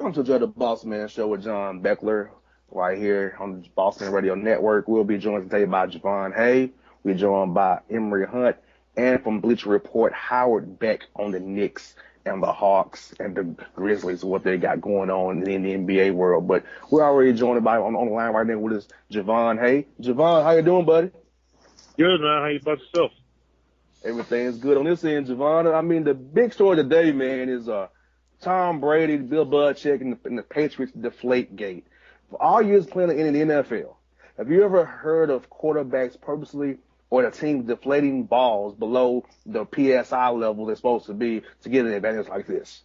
Welcome to the Bossman Show with John Beckler right here on the Bossman Radio Network. We'll be joined today by Jovan Haye. We're joined by Emory Hunt, and from Bleacher Report, Howard Beck on the Knicks and the Hawks and the Grizzlies, what they got going on in the NBA world. But we're already joined by on the line right now with us, Jovan Haye. Jovan, how you doing, buddy? Good, man. How you about yourself? Everything's good on this end, Jovan. I mean, the big story today, man, is Tom Brady, Bill Belichick, and the Patriots deflate gate. For all years playing in the NFL, have you ever heard of quarterbacks purposely or the team deflating balls below the PSI level they're supposed to be to get an advantage like this?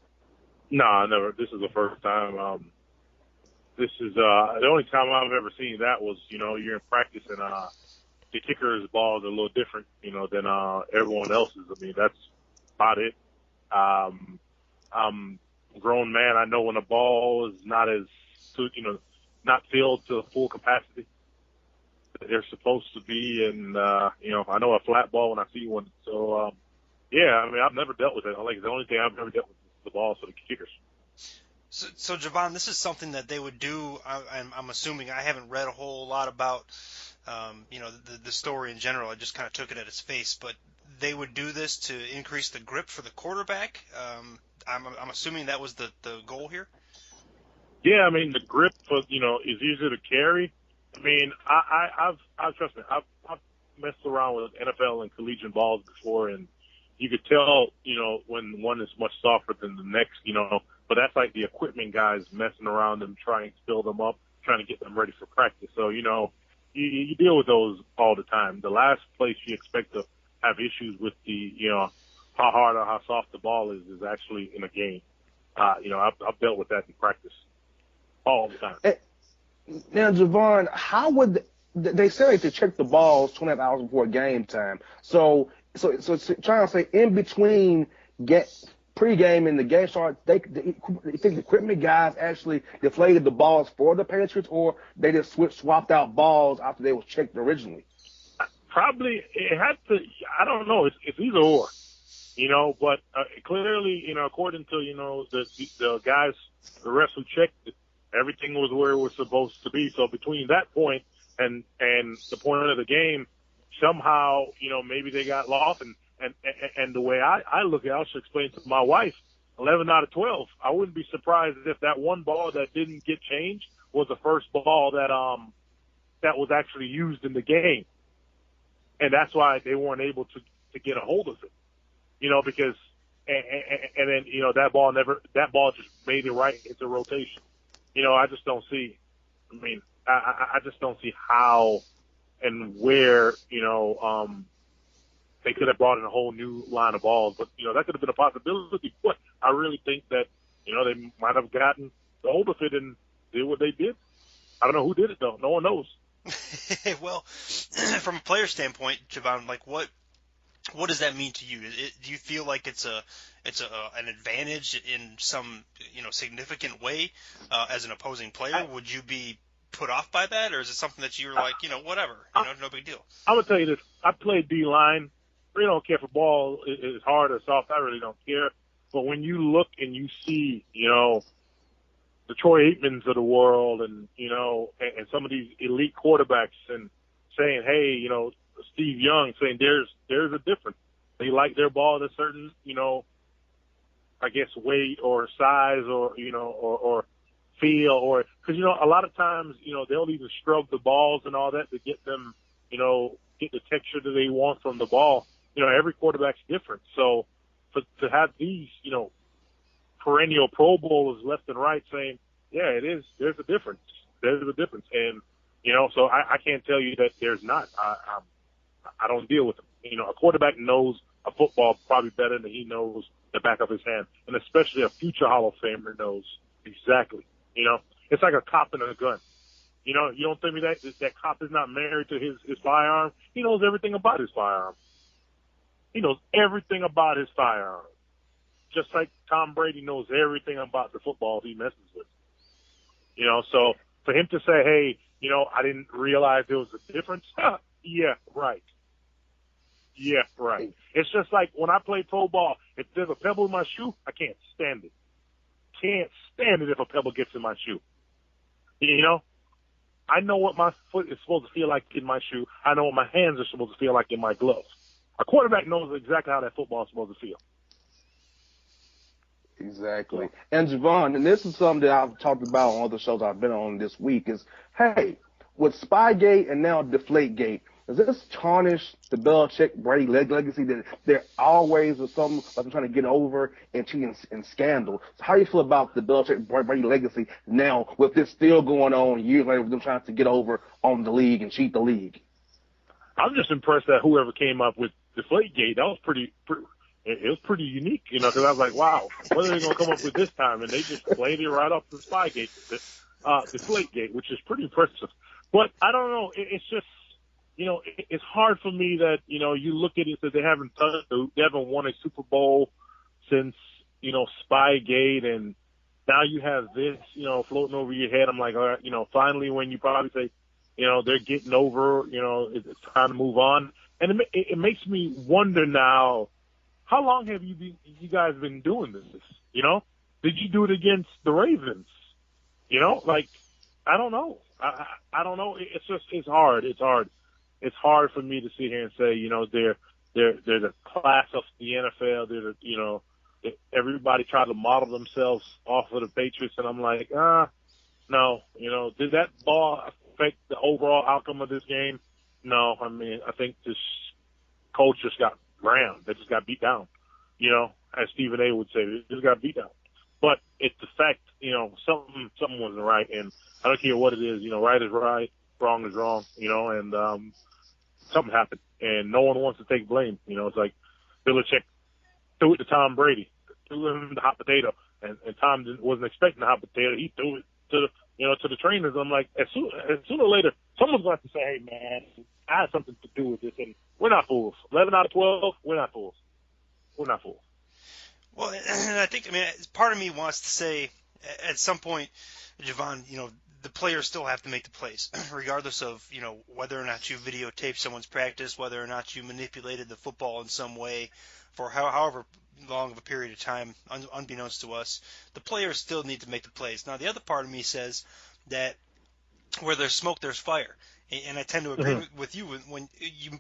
No, I never. This is the first time. This is the only time I've ever seen that was, you're in practice and the kicker's balls are a little different, than everyone else's. I mean, that's about it. I'm a grown man. I know when a ball is not not filled to full capacity that they're supposed to be. And, I know a flat ball when I see one. So, yeah, I mean, I've never dealt with it. Like, the only thing I've never dealt with is the balls for the kickers. So Jovan, this is something that they would do. I'm assuming. I haven't read a whole lot about, the story in general. I just kind of took it at its face. But they would do this to increase the grip for the quarterback. I'm assuming that was the goal here. Yeah, I mean the grip is easier to carry. I mean, I've trust me, I've messed around with NFL and collegiate balls before, and you could tell, when one is much softer than the next, But that's like the equipment guys messing around them, trying to fill them up, trying to get them ready for practice. So you deal with those all the time. The last place you expect to have issues with the how hard or how soft the ball is actually in a game. I've dealt with that in practice all the time. Now, Jovan, how would they say to check the balls 24 hours before game time? So trying to say in between pre-game and the game start, you think the equipment guys actually deflated the balls for the Patriots, or they just swapped out balls after they was checked originally? Probably it had to. I don't know. It's either or. But clearly, according to, the guys, the refs who checked it, everything was where it was supposed to be. So between that point and the point of the game, somehow, maybe they got lost. And the way I look at it, I should explain to my wife, 11 out of 12, I wouldn't be surprised if that one ball that didn't get changed was the first ball that was actually used in the game. And that's why they weren't able to get a hold of it. Because, and then, that ball just made it right into rotation. I just don't see, I just don't see how and where, they could have brought in a whole new line of balls. But, that could have been a possibility. But I really think that, they might have gotten the hold of it and did what they did. I don't know who did it, though. No one knows. Well, from a player standpoint, Jovan, like what does that mean to you? Do you feel like it's an advantage in some significant way as an opposing player? Would you be put off by that, or is it something that you're like whatever, no big deal? I'm gonna tell you this: I played D-line. Really don't care if a ball is hard or soft. I really don't care. But when you look and you see, the Troy Aikmans of the world, and and some of these elite quarterbacks, and saying, hey, Steve Young saying there's a difference. They like their ball at a certain, I guess weight or size or or feel, or because a lot of times they'll even scrub the balls and all that to get them get the texture that they want from the ball. Every quarterback's different. So to have these perennial Pro Bowlers left and right saying, yeah, it is. There's a difference. There's a difference, and so I can't tell you that there's not. I don't deal with them. A quarterback knows a football probably better than he knows the back of his hand, and especially a future Hall of Famer knows exactly. It's like a cop and a gun. You don't think me that cop is not married to his firearm. He knows everything about his firearm. He knows everything about his firearm, just like Tom Brady knows everything about the football he messes with. So for him to say, hey, I didn't realize there was a difference. Yeah, right. Yeah, right. It's just like when I play pro ball, if there's a pebble in my shoe, I can't stand it. can't stand it if a pebble gets in my shoe. You know, I know what my foot is supposed to feel like in my shoe. I know what my hands are supposed to feel like in my gloves. A quarterback knows exactly how that football is supposed to feel. Exactly. And Jovan, and this is something that I've talked about on other shows I've been on this week, is, hey, with Spygate and now Deflategate, does this tarnish the Belichick-Brady legacy that there always was something like I'm trying to get over and cheating and scandal? So how do you feel about the Belichick-Brady legacy now with this still going on years later with them trying to get over on the league and cheat the league? I'm just impressed that whoever came up with Deflategate, that was it was pretty unique, you know, because I was like, wow, what are they going to come up with this time? And they just played it right off the Spygate, Deflategate, which is pretty impressive. But I don't know, it's just, you know, it's hard for me that, you know, you look at it that they haven't won a Super Bowl since, you know, Spygate, and now you have this, you know, floating over your head. I'm like, all right, you know, finally when you probably say, you know, they're getting over, you know, it's time to move on. And it makes me wonder now, how long have you guys been doing this? You know, did you do it against the Ravens? You know, like, I don't know. I don't know. It's hard. It's hard for me to sit here and say, you know, they're the class of the NFL. They're the, you know, everybody tried to model themselves off of the Patriots, and I'm like, no. You know, did that ball affect the overall outcome of this game? No. I mean, I think this coach just got rammed. They just got beat down. You know, as Stephen A. would say, they just got beat down. But it's the fact, you know, something wasn't right, and I don't care what it is. You know, right is right, wrong is wrong. You know, and something happened, and no one wants to take blame. You know, it's like Belichick threw it to Tom Brady, threw him the hot potato, and Tom wasn't expecting the hot potato. He threw it to the trainers. I'm like, sooner or later, someone's going to have to say, hey man, I had something to do with this, and we're not fools. 11 out of 12, we're not fools. We're not fools. Well, and I think, I mean, part of me wants to say, at some point, Jovan, you know, the players still have to make the plays, regardless of, you know, whether or not you videotaped someone's practice, whether or not you manipulated the football in some way for however long of a period of time, unbeknownst to us. The players still need to make the plays. Now, the other part of me says that where there's smoke, there's fire. And I tend to agree with you when you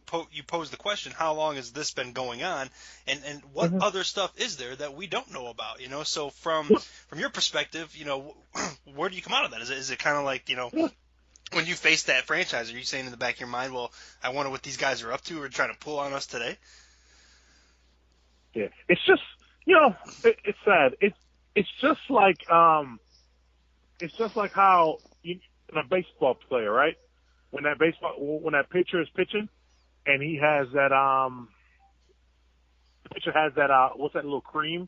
pose the question, how long has this been going on, and what other stuff is there that we don't know about, you know? So from your perspective, you know, where do you come out of that? Is it kind of like, you know, when you face that franchise, are you saying in the back of your mind, well, I wonder what these guys are up to or trying to pull on us today? Yeah, it's just, you know, it's sad. It's just like how a baseball player, right? When that pitcher is pitching, and he has that the pitcher has that what's that little cream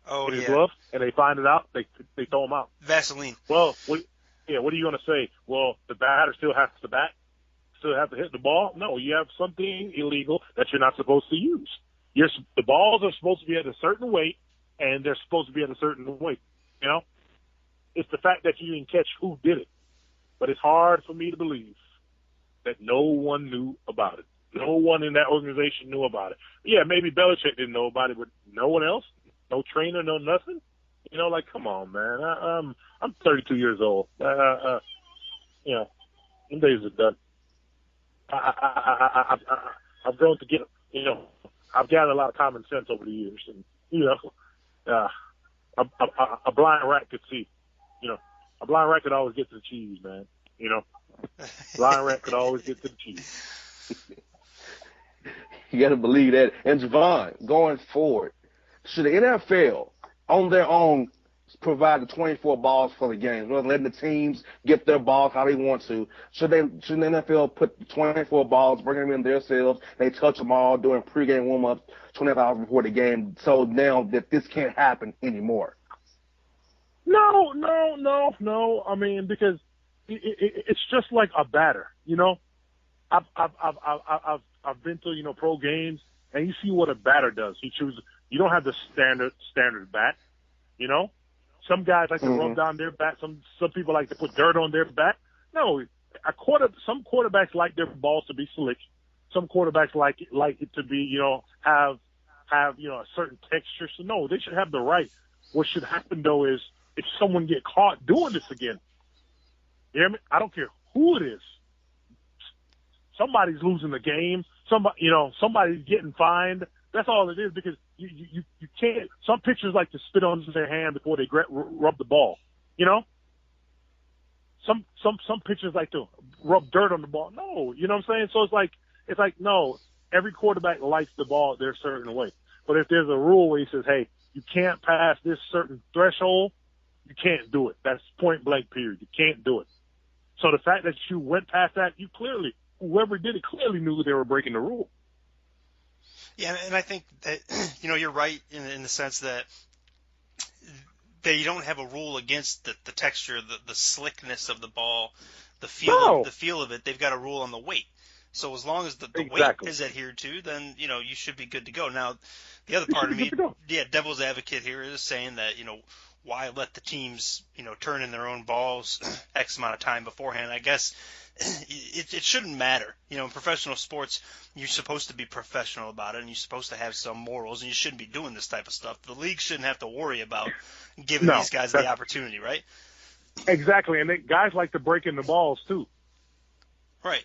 in his glove, and they find it out, they throw him out. Vaseline. Well, what are you going to say? Well, the batter still has to bat, still have to hit the ball. No, you have something illegal that you're not supposed to use. The balls are supposed to be at a certain weight, and they're supposed to be at a certain weight. You know, it's the fact that you didn't catch who did it, but it's hard for me to believe that no one knew about it. No one in that organization knew about it. Yeah, maybe Belichick didn't know about it, but no one else? No trainer, no nothing? You know, like, come on, man. I'm 32 years old. You know, them days are done. I've grown to get, you know, I've gathered a lot of common sense over the years. And, you know, a blind rat could see. You know, a blind rat could always get to the cheese, man. You know. Blind rat could always get to the cheese. You got to believe that. And Jovan, going forward, should the NFL on their own provide the 24 balls for the games, rather than letting the teams get their balls how they want to? Should the NFL put the 24 balls, bring them in themselves, they touch them all during pregame warm-ups 24 hours before the game, so now that this can't happen anymore? No. I mean, because it's just like a batter, you know. I've been to, you know, pro games, and you see what a batter does. You don't have the standard bat, you know. Some guys like to rub down their bat. Some people like to put dirt on their bat. No, some quarterbacks like their balls to be slick. Some quarterbacks like it to be, you know, have you know, a certain texture. So no, they should have the right. What should happen though is if someone get caught doing this again. You hear me? I don't care who it is. Somebody's losing the game. Somebody's getting fined. That's all it is, because you can't. Some pitchers like to spit on their hand before they rub the ball. You know. Some pitchers like to rub dirt on the ball. No, you know what I'm saying? So it's like no. Every quarterback likes the ball their certain way. But if there's a rule where he says, hey, you can't pass this certain threshold, you can't do it. That's point blank, period. You can't do it. So the fact that you went past that, whoever did it clearly knew they were breaking the rule. Yeah, and I think that, you're right in the sense that they don't have a rule against the texture, the slickness of the ball, the feel of it. They've got a rule on the weight. So as long as the weight is adhered to, then, you should be good to go. Now, the other part of me, devil's advocate here is saying that, why let the teams, turn in their own balls X amount of time beforehand? I guess it shouldn't matter. In professional sports, you're supposed to be professional about it, and you're supposed to have some morals, and you shouldn't be doing this type of stuff. The league shouldn't have to worry about giving these guys the opportunity, right? Exactly, and guys like to break in the balls too. Right.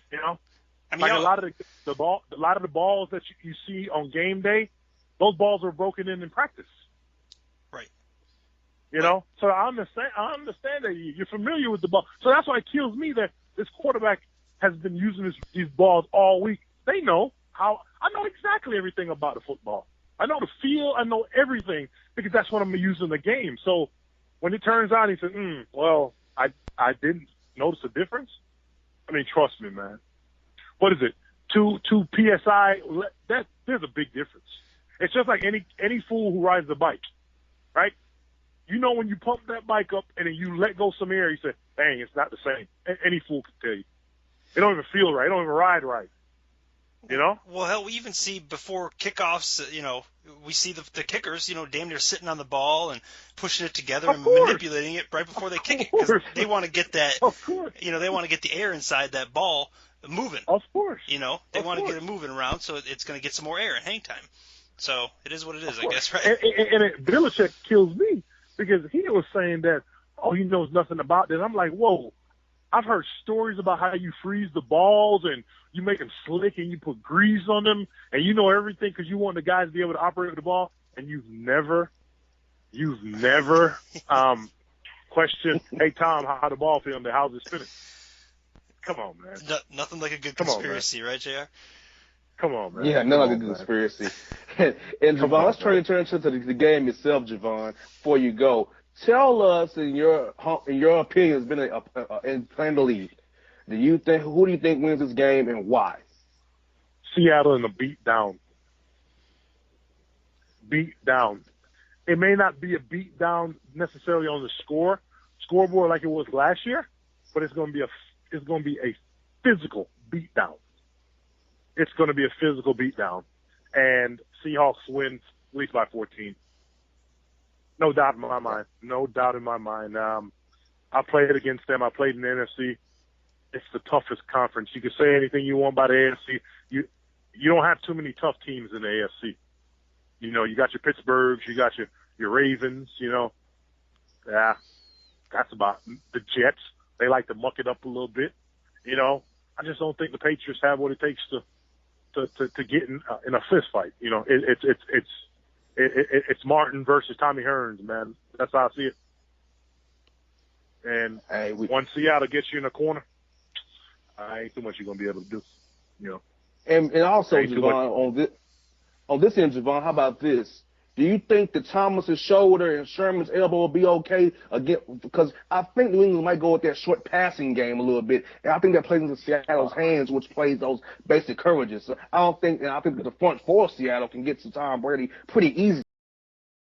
I mean, a lot of the balls that you see on game day, those balls are broken in practice. Right. So I understand that you're familiar with the ball. So that's why it kills me that this quarterback has been using these balls all week. They know I know exactly everything about the football. I know the feel. I know everything, because that's what I'm using in the game. So when it turns out he said, well, I didn't notice a difference. I mean, trust me, man. What is it? 2 PSI? There's a big difference. It's just like any fool who rides a bike, right? When you pump that bike up and then you let go some air, you say, dang, it's not the same. Any fool can tell you. It don't even feel right. It don't even ride right. Well, hell, we even see before kickoffs, we see the kickers, damn near sitting on the ball and pushing it together and manipulating it right before they kick it, because they want to get that, they want to get the air inside that ball moving. Of course. They want to get it moving around, so it's going to get some more air and hang time. So it is what it is, I guess, right? And Belichick kills me, because he was saying that, he knows nothing about that. I'm like, whoa, I've heard stories about how you freeze the balls and you make them slick and you put grease on them and you know everything because you want the guys to be able to operate with the ball, and you've never questioned, hey, Tom, how the ball feeling there? How's it spinning? Come on, man. Nothing like a good conspiracy, right, JR? Come on, man. Yeah, not like a conspiracy. And Jovan, let's turn into the game itself, Jovan. Before you go, tell us, in your opinion, has been in playing the league. Who do you think wins this game and why? Seattle in a beat down. Beat down. It may not be a beat down necessarily on the scoreboard like it was last year, but it's going to be a physical beat down. It's going to be a physical beatdown, and Seahawks win at least by 14. No doubt in my mind. No doubt in my mind. I played against them. I played in the NFC. It's the toughest conference. You can say anything you want about the AFC. You don't have too many tough teams in the AFC. You got your Pittsburghs, you got your Ravens. Yeah, that's about the Jets. They like to muck it up a little bit. I just don't think the Patriots have what it takes to get in a fist fight. It's Martin versus Tommy Hearns, man. That's how I see it. And once Seattle gets you in a corner, ain't too much you're gonna be able to do. And also, Jovan, on this end, Jovan, how about this? Do you think that Thomas's shoulder and Sherman's elbow will be okay again? Because I think New England might go with that short passing game a little bit, and I think that plays into Seattle's hands, which plays those basic coverages. So I think that the front four of Seattle can get to Tom Brady pretty easy.